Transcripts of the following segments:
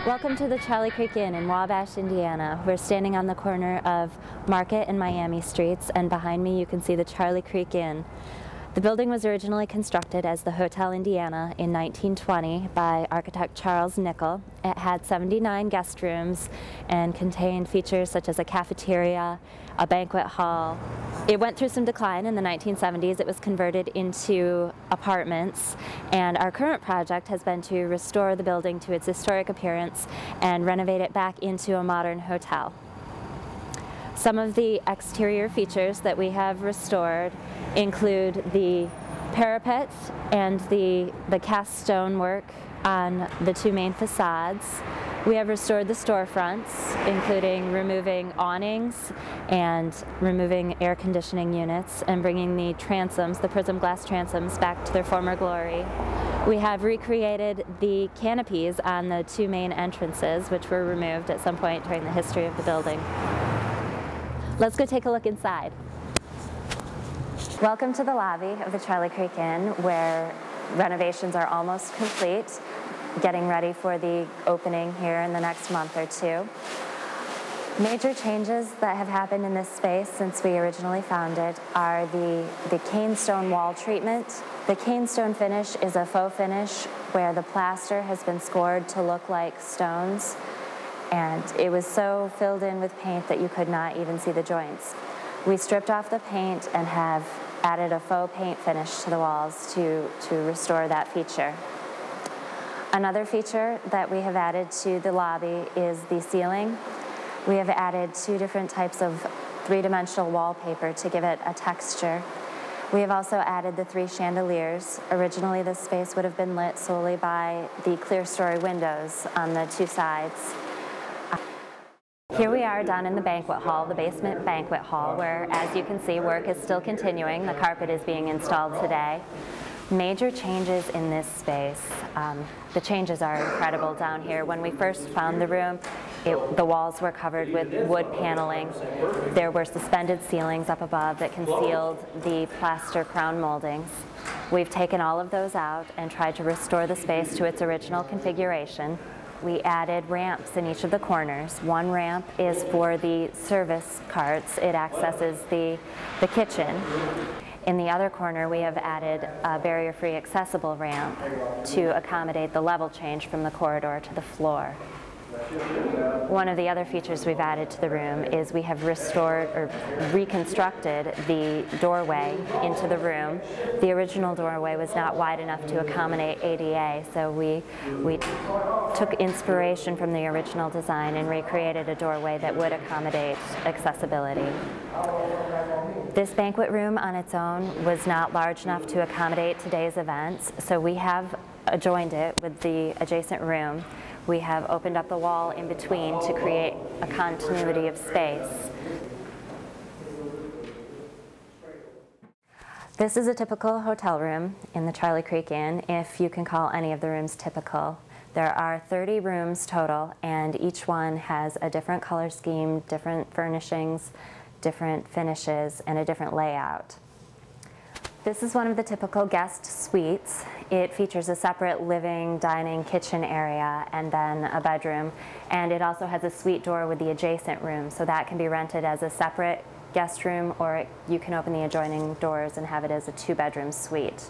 Welcome to the Charley Creek Inn in Wabash, Indiana. We're standing on the corner of Market and Miami Streets, and behind me you can see the Charley Creek Inn. The building was originally constructed as the Hotel Indiana in 1920 by architect Charles Nickel. It had 79 guest rooms and contained features such as a cafeteria, a banquet hall. It went through some decline in the 1970s. It was converted into apartments, and our current project has been to restore the building to its historic appearance and renovate it back into a modern hotel. Some of the exterior features that we have restored include the parapet and the cast stone work on the two main facades. We have restored the storefronts, including removing awnings and removing air conditioning units and bringing the transoms, the prism glass transoms, back to their former glory. We have recreated the canopies on the two main entrances, which were removed at some point during the history of the building. Let's go take a look inside. Welcome to the lobby of the Charley Creek Inn, where renovations are almost complete, getting ready for the opening here in the next month or two. Major changes that have happened in this space since we originally found it are the cane stone wall treatment. The cane stone finish is a faux finish where the plaster has been scored to look like stones, and it was so filled in with paint that you could not even see the joints. We stripped off the paint and have added a faux paint finish to the walls to restore that feature. Another feature that we have added to the lobby is the ceiling. We have added two different types of three-dimensional wallpaper to give it a texture. We have also added the three chandeliers. Originally, this space would have been lit solely by the clear story windows on the two sides. Here we are down in the banquet hall, the basement banquet hall, where, as you can see, work is still continuing. The carpet is being installed today. Major changes in this space. The changes are incredible down here. When we first found the room, the walls were covered with wood paneling. There were suspended ceilings up above that concealed the plaster crown moldings. We've taken all of those out and tried to restore the space to its original configuration. We added ramps in each of the corners. One ramp is for the service carts. It accesses the kitchen. In the other corner, we have added a barrier-free accessible ramp to accommodate the level change from the corridor to the floor. One of the other features we've added to the room is we have restored or reconstructed the doorway into the room. The original doorway was not wide enough to accommodate ADA, so we took inspiration from the original design and recreated a doorway that would accommodate accessibility. This banquet room on its own was not large enough to accommodate today's events, so we have adjoined it with the adjacent room. We have opened up the wall in between to create a continuity of space. This is a typical hotel room in the Charley Creek Inn, if you can call any of the rooms typical. There are 30 rooms total, and each one has a different color scheme, different furnishings, different finishes, and a different layout. This is one of the typical guest suites. It features a separate living, dining, kitchen area, and then a bedroom. And it also has a suite door with the adjacent room, so that can be rented as a separate guest room, or you can open the adjoining doors and have it as a two-bedroom suite.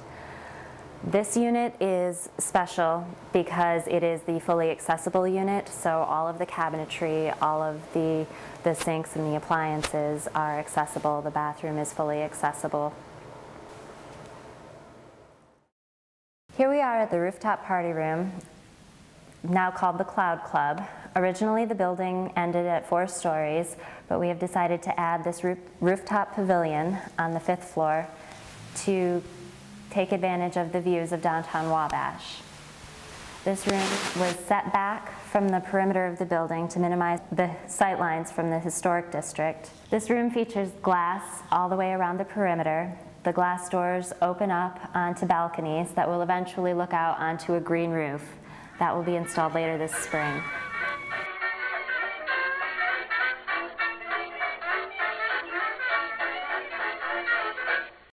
This unit is special because it is the fully accessible unit, so all of the cabinetry, all of the sinks and the appliances are accessible. The bathroom is fully accessible. Here we are at the rooftop party room, now called the Cloud Club. Originally, the building ended at 4 stories, but we have decided to add this rooftop pavilion on the 5th floor to take advantage of the views of downtown Wabash. This room was set back from the perimeter of the building to minimize the sight lines from the historic district. This room features glass all the way around the perimeter. The glass doors open up onto balconies that will eventually look out onto a green roof. That will be installed later this spring.